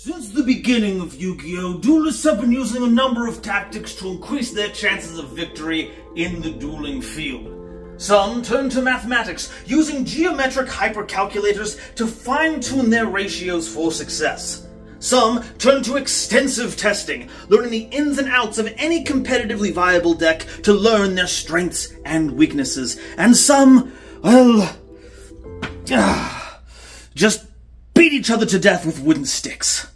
Since the beginning of Yu-Gi-Oh!, duelists have been using a number of tactics to increase their chances of victory in the dueling field. Some turn to mathematics, using geometric hypercalculators to fine-tune their ratios for success. Some turn to extensive testing, learning the ins and outs of any competitively viable deck to learn their strengths and weaknesses. And some, well, just beat each other to death with wooden sticks.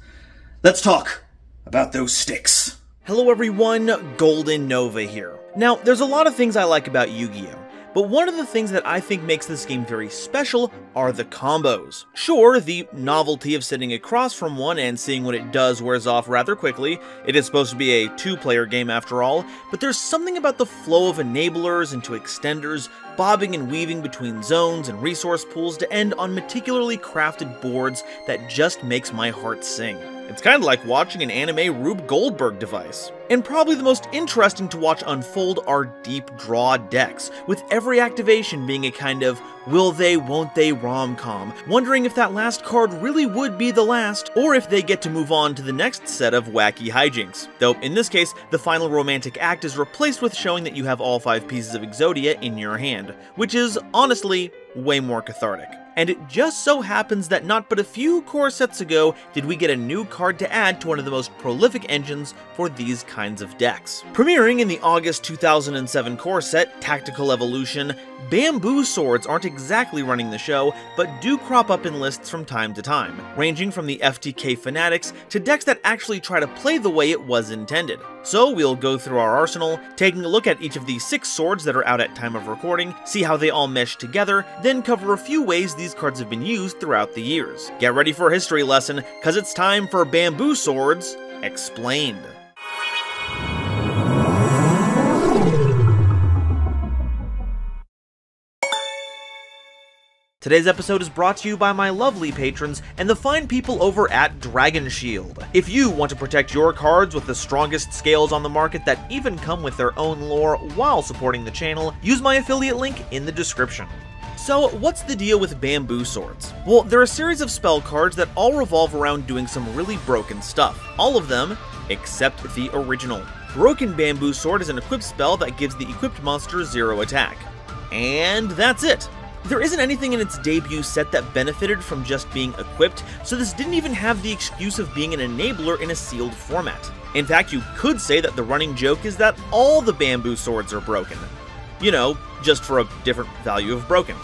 Let's talk about those sticks. Hello everyone, GoldenNova here. Now, there's a lot of things I like about Yu-Gi-Oh! But one of the things that I think makes this game very special are the combos. Sure, the novelty of sitting across from one and seeing what it does wears off rather quickly. It is supposed to be a two-player game after all, but there's something about the flow of enablers into extenders, bobbing and weaving between zones and resource pools to end on meticulously crafted boards that just makes my heart sing. It's kind of like watching an anime Rube Goldberg device. And probably the most interesting to watch unfold are deep draw decks, with every activation being a kind of will they, won't they rom-com, wondering if that last card really would be the last, or if they get to move on to the next set of wacky hijinks. Though in this case, the final romantic act is replaced with showing that you have all 5 pieces of Exodia in your hand, which is honestly way more cathartic. And it just so happens that not but a few core sets ago did we get a new card to add to one of the most prolific engines for these kinds of decks. Premiering in the August 2007 core set, Tactical Evolution, bamboo swords aren't exactly running the show, but do crop up in lists from time to time, ranging from the FTK fanatics to decks that actually try to play the way it was intended. So we'll go through our arsenal, taking a look at each of the 6 swords that are out at time of recording, see how they all mesh together, then cover a few ways these cards have been used throughout the years. Get ready for a history lesson, cause it's time for Bamboo Swords Explained. Today's episode is brought to you by my lovely patrons and the fine people over at Dragon Shield. If you want to protect your cards with the strongest scales on the market that even come with their own lore while supporting the channel, use my affiliate link in the description. So, what's the deal with bamboo swords? Well, they're a series of spell cards that all revolve around doing some really broken stuff. All of them, except the original. Broken Bamboo Sword is an equipped spell that gives the equipped monster 0 attack. And that's it. There isn't anything in its debut set that benefited from just being equipped, so this didn't even have the excuse of being an enabler in a sealed format. In fact, you could say that the running joke is that all the bamboo swords are broken. You know, just for a different value of broken.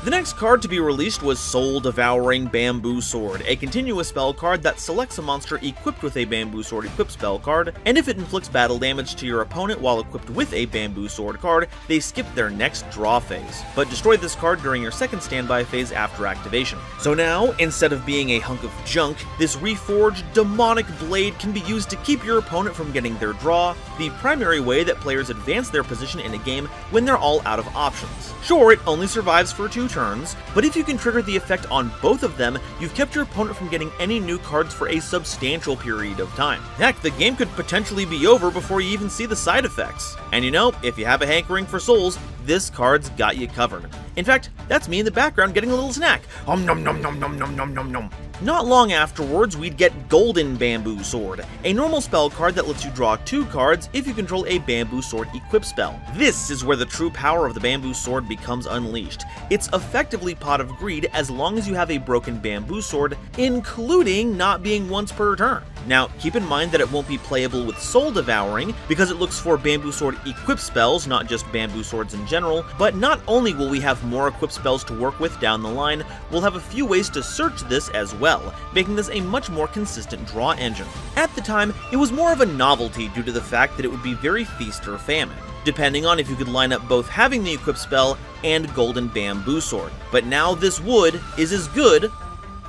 The next card to be released was Soul Devouring Bamboo Sword, a continuous spell card that selects a monster equipped with a Bamboo Sword equipped spell card, and if it inflicts battle damage to your opponent while equipped with a Bamboo Sword card, they skip their next draw phase, but destroy this card during your second standby phase after activation. So now, instead of being a hunk of junk, this reforged demonic blade can be used to keep your opponent from getting their draw, the primary way that players advance their position in a game when they're all out of options. Sure, it only survives for 2 turns, but if you can trigger the effect on both of them, you've kept your opponent from getting any new cards for a substantial period of time. Heck, the game could potentially be over before you even see the side effects. And you know, if you have a hankering for souls, this card's got you covered. In fact, that's me in the background getting a little snack. Nom nom nom nom nom nom nom nom nom. Not long afterwards, we'd get Golden Bamboo Sword, a normal spell card that lets you draw 2 cards if you control a Bamboo Sword equip spell. This is where the true power of the Bamboo Sword becomes unleashed. It's effectively Pot of Greed as long as you have a broken Bamboo Sword, including not being once per turn. Now, keep in mind that it won't be playable with Soul Devouring, because it looks for Bamboo Sword equipped spells, not just Bamboo Swords in general, but not only will we have more equipped spells to work with down the line, we'll have a few ways to search this as well, making this a much more consistent draw engine. At the time, it was more of a novelty due to the fact that it would be very feast or famine, depending on if you could line up both having the equipped spell and Golden Bamboo Sword. But now this wood is as good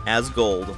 as gold.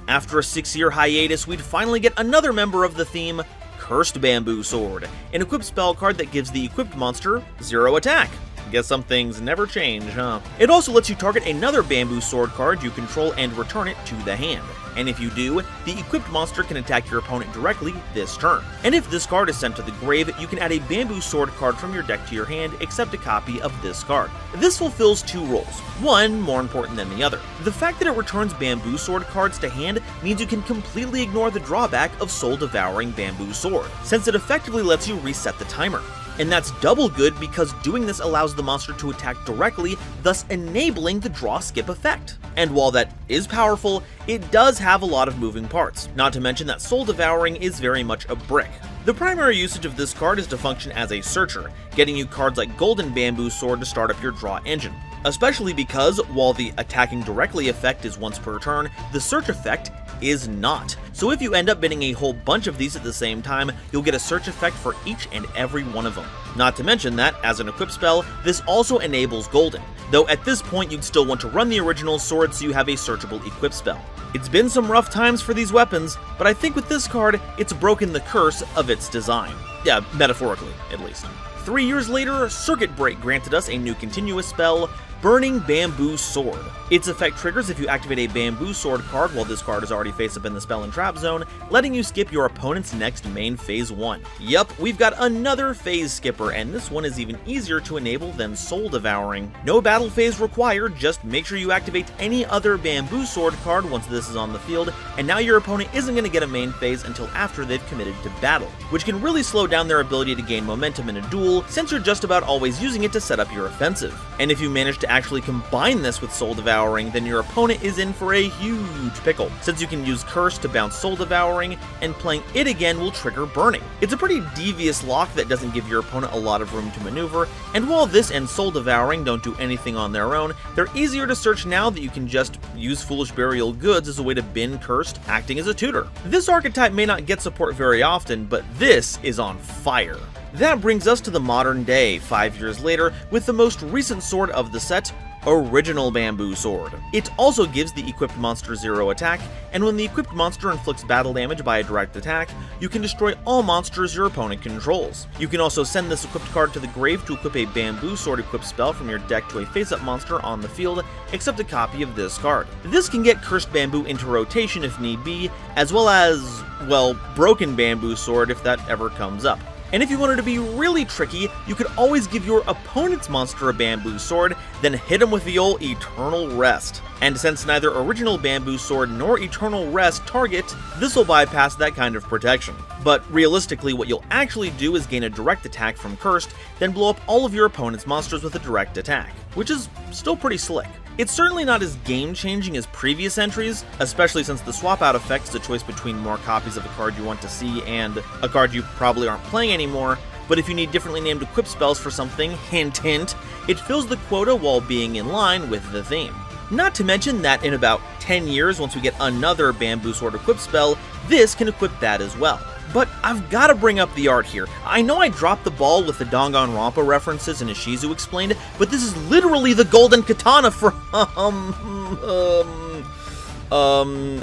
After a 6-year hiatus, we'd finally get another member of the theme, Cursed Bamboo Sword, an equipped spell card that gives the equipped monster 0 attack. Guess some things never change, huh? It also lets you target another bamboo sword card you control and return it to the hand. And if you do, the equipped monster can attack your opponent directly this turn. And if this card is sent to the grave, you can add a bamboo sword card from your deck to your hand, except a copy of this card. This fulfills two roles, one more important than the other. The fact that it returns bamboo sword cards to hand means you can completely ignore the drawback of soul-devouring bamboo sword, since it effectively lets you reset the timer. And that's double good because doing this allows the monster to attack directly, thus enabling the draw skip effect. And while that is powerful, it does have a lot of moving parts, not to mention that soul devouring is very much a brick. The primary usage of this card is to function as a searcher, getting you cards like Golden Bamboo Sword to start up your draw engine. Especially because, while the attacking directly effect is once per turn, the search effect is not. So if you end up bidding a whole bunch of these at the same time, you'll get a search effect for each and every one of them. Not to mention that, as an equip spell, this also enables Golden, though at this point you'd still want to run the original sword so you have a searchable equip spell. It's been some rough times for these weapons, but I think with this card, it's broken the curse of its design. Yeah, metaphorically, at least. 3 years later, Circuit Break granted us a new continuous spell, Burning Bamboo Sword. Its effect triggers if you activate a Bamboo Sword card while this card is already face up in the spell and trap zone, letting you skip your opponent's next main phase 1. Yup, we've got another phase skipper, and this one is even easier to enable than Soul Devouring. No battle phase required, just make sure you activate any other Bamboo Sword card once this is on the field, and now your opponent isn't going to get a main phase until after they've committed to battle, which can really slow down their ability to gain momentum in a duel, since you're just about always using it to set up your offensive. And if you manage to actually combine this with Soul Devouring, then your opponent is in for a huge pickle, since you can use Curse to bounce Soul Devouring, and playing it again will trigger Burning. It's a pretty devious lock that doesn't give your opponent a lot of room to maneuver, and while this and Soul Devouring don't do anything on their own, they're easier to search now that you can just use Foolish Burial Goods as a way to bin Cursed, acting as a tutor. This archetype may not get support very often, but this is on fire. That brings us to the modern day, 5 years later, with the most recent sword of the set, Original Bamboo Sword. It also gives the equipped monster 0 attack, and when the equipped monster inflicts battle damage by a direct attack, you can destroy all monsters your opponent controls. You can also send this equipped card to the grave to equip a Bamboo Sword equipped spell from your deck to a face-up monster on the field, except a copy of this card. This can get Cursed Bamboo into rotation if need be, as well as, well, Broken Bamboo Sword if that ever comes up. And if you wanted to be really tricky, you could always give your opponent's monster a bamboo sword, then hit him with the old Eternal Rest. And since neither Original Bamboo Sword nor Eternal Rest target, this will bypass that kind of protection. But realistically, what you'll actually do is gain a direct attack from Cursed, then blow up all of your opponent's monsters with a direct attack, which is still pretty slick. It's certainly not as game-changing as previous entries, especially since the swap-out effect is a choice between more copies of a card you want to see and a card you probably aren't playing anymore, but if you need differently named equip spells for something, hint hint, it fills the quota while being in line with the theme. Not to mention that in about 10 years, once we get another Bamboo Sword equip spell, this can equip that as well. But I've got to bring up the art here. I know I dropped the ball with the Danganronpa references and Ishizu explained, but this is literally the golden katana from,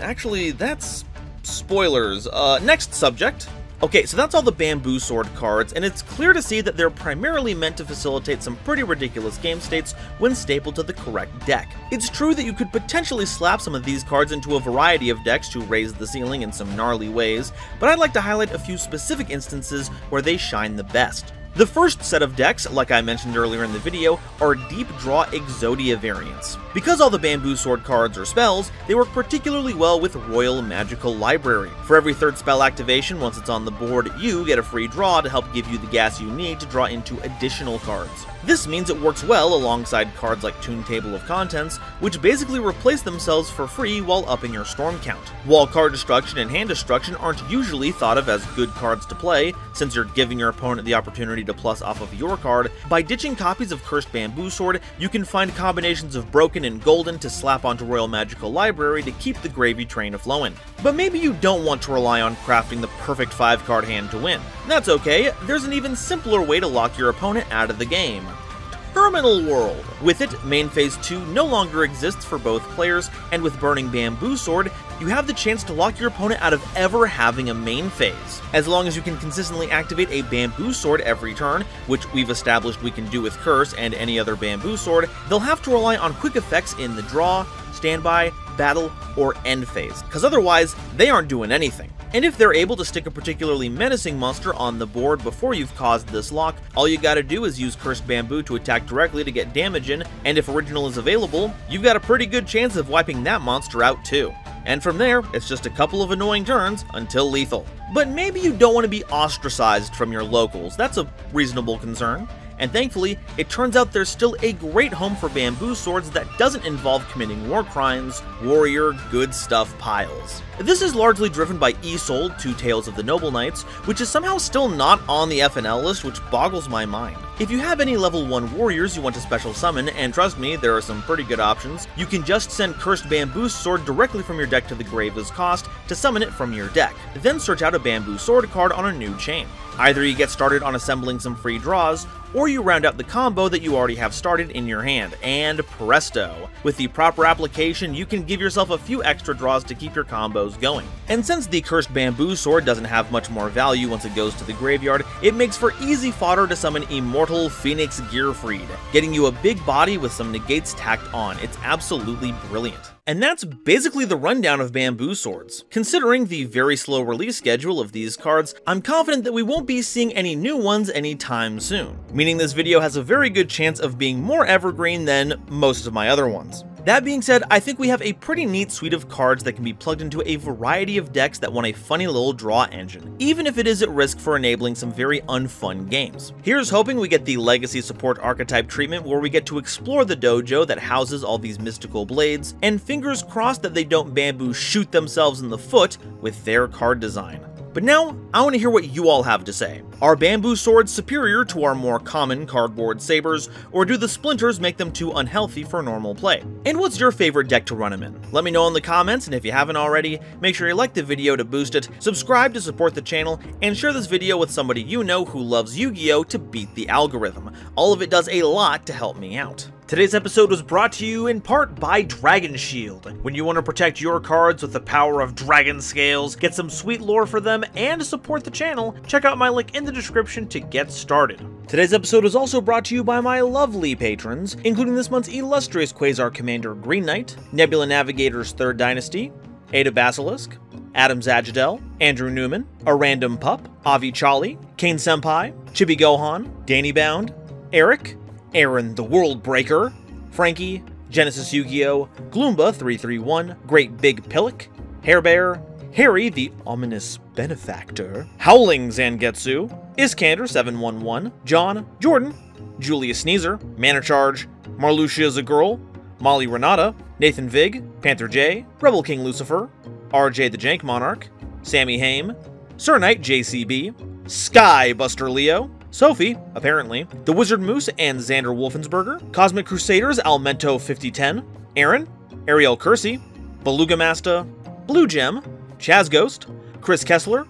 actually, that's spoilers. Next subject. Okay, so that's all the Bamboo Sword cards, and it's clear to see that they're primarily meant to facilitate some pretty ridiculous game states when stapled to the correct deck. It's true that you could potentially slap some of these cards into a variety of decks to raise the ceiling in some gnarly ways, but I'd like to highlight a few specific instances where they shine the best. The first set of decks, like I mentioned earlier in the video, are Deep Draw Exodia variants. Because all the Bamboo Sword cards are spells, they work particularly well with Royal Magical Library. For every third spell activation, once it's on the board, you get a free draw to help give you the gas you need to draw into additional cards. This means it works well alongside cards like Toon Table of Contents, which basically replace themselves for free while upping your storm count. While Card Destruction and Hand Destruction aren't usually thought of as good cards to play, since you're giving your opponent the opportunity to plus off of your card, by ditching copies of Cursed Bamboo Sword, you can find combinations of Broken and Golden to slap onto Royal Magical Library to keep the gravy train a-flowing. But maybe you don't want to rely on crafting the perfect 5-card hand to win. That's okay, there's an even simpler way to lock your opponent out of the game. Terminal World. With it, Main Phase 2 no longer exists for both players, and with Burning Bamboo Sword, you have the chance to lock your opponent out of ever having a main phase. As long as you can consistently activate a Bamboo Sword every turn, which we've established we can do with Curse and any other Bamboo Sword, they'll have to rely on quick effects in the draw, standby, battle, or end phase, because otherwise, they aren't doing anything. And if they're able to stick a particularly menacing monster on the board before you've caused this lock, all you gotta do is use Cursed Bamboo to attack directly to get damage in, and if Original is available, you've got a pretty good chance of wiping that monster out too. And from there, it's just a couple of annoying turns until lethal. But maybe you don't want to be ostracized from your locals, that's a reasonable concern. And thankfully, it turns out there's still a great home for bamboo swords that doesn't involve committing war crimes, warrior good stuff piles. This is largely driven by Isolde, Two Tales of the Noble Knights, which is somehow still not on the FNL list, which boggles my mind. If you have any level 1 warriors you want to special summon, and trust me, there are some pretty good options, you can just send Cursed Bamboo Sword directly from your deck to the grave as cost to summon it from your deck, then search out a Bamboo Sword card on a new chain. Either you get started on assembling some free draws, or you round out the combo that you already have started in your hand, and presto! With the proper application, you can give yourself a few extra draws to keep your combos going. And since the Cursed Bamboo Sword doesn't have much more value once it goes to the graveyard, it makes for easy fodder to summon Immortal Phoenix Gearfried, getting you a big body with some negates tacked on. It's absolutely brilliant. And that's basically the rundown of Bamboo Swords. Considering the very slow release schedule of these cards, I'm confident that we won't be seeing any new ones anytime soon, meaning this video has a very good chance of being more evergreen than most of my other ones. That being said, I think we have a pretty neat suite of cards that can be plugged into a variety of decks that want a funny little draw engine, even if it is at risk for enabling some very unfun games. Here's hoping we get the Legacy Support Archetype treatment where we get to explore the dojo that houses all these mystical blades, and fingers crossed that they don't bamboo shoot themselves in the foot with their card design. But now, I want to hear what you all have to say. Are bamboo swords superior to our more common cardboard sabers, or do the splinters make them too unhealthy for normal play? And what's your favorite deck to run them in? Let me know in the comments, and if you haven't already, make sure you like the video to boost it, subscribe to support the channel, and share this video with somebody you know who loves Yu-Gi-Oh! To beat the algorithm. All of it does a lot to help me out. Today's episode was brought to you in part by Dragon Shield. When you want to protect your cards with the power of dragon scales, get some sweet lore for them, and support the channel, check out my link in the description to get started. Today's episode is also brought to you by my lovely patrons, including this month's illustrious Quasar Commander Green Knight, Nebula Navigator's 3rd Dynasty, Ada Basilisk, Adam Zajadel, Andrew Newman, A Random Pup, Avi Chali, Kane Senpai, Chibi Gohan, Danny Bound, Eric, Aaron the World Breaker, Frankie, Genesis Yu-Gi-Oh!, Gloomba331, Great Big Pillock, Hairbear, Harry the Ominous Benefactor, Howling Zangetsu, Iskander711, John, Jordan, Julius Sneezer, Mana Charge, Marluxia Zagirl, Molly Renata, Nathan Vig, Panther J, Rebel King Lucifer, RJ the Jank Monarch, Sammy Haim, Sir Knight JCB, Sky Buster Leo, Sophie, apparently, The Wizard Moose and Xander Wolfensberger, Cosmic Crusaders Almento 5010, Aaron, Ariel Kersey, Beluga Masta, Blue Gem, Chaz Ghost, Chris Kessler,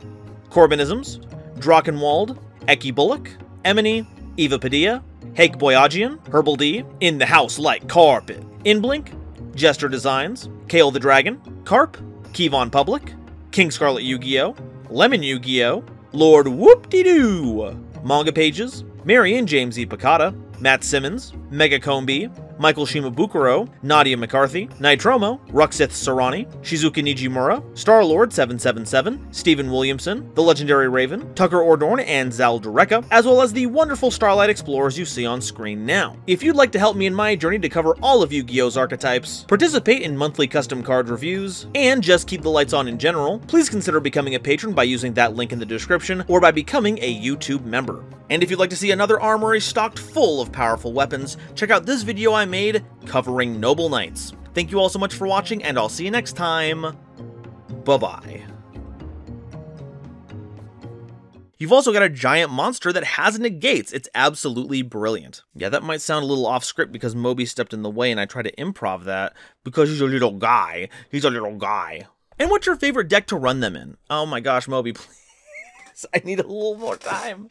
Corbinisms, Drachenwald, Eki Bullock, Emily, Eva Padilla, Hake Boyagian, Herbal D, In the House Like Carpet, Inblink, Jester Designs, Kale the Dragon, Carp, Kevon Public, King Scarlet Yu-Gi-Oh!, Lemon Yu-Gi-Oh!, Lord Whoop-de-Doo, Manga Pages, Marion James E. Picata, Matt Simmons, Mega Kombi, Michael Shimabukuro, Nadia McCarthy, Nitromo, Ruxith Sarani, Shizuka Nijimura, Star-Lord 777, Stephen Williamson, The Legendary Raven, Tucker Ordorn, and Zal Dureka, as well as the wonderful Starlight Explorers you see on screen now. If you'd like to help me in my journey to cover all of Yu-Gi-Oh's archetypes, participate in monthly custom card reviews, and just keep the lights on in general, please consider becoming a patron by using that link in the description, or by becoming a YouTube member. And if you'd like to see another armory stocked full of powerful weapons, check out this video I made covering Noble Knights. Thank you all so much for watching, and I'll see you next time. Bye-bye. You've also got a giant monster that has negates. It's absolutely brilliant. Yeah, that might sound a little off script because Moby stepped in the way and I tried to improv that because he's a little guy. He's a little guy. And what's your favorite deck to run them in? Oh my gosh, Moby, please. I need a little more time.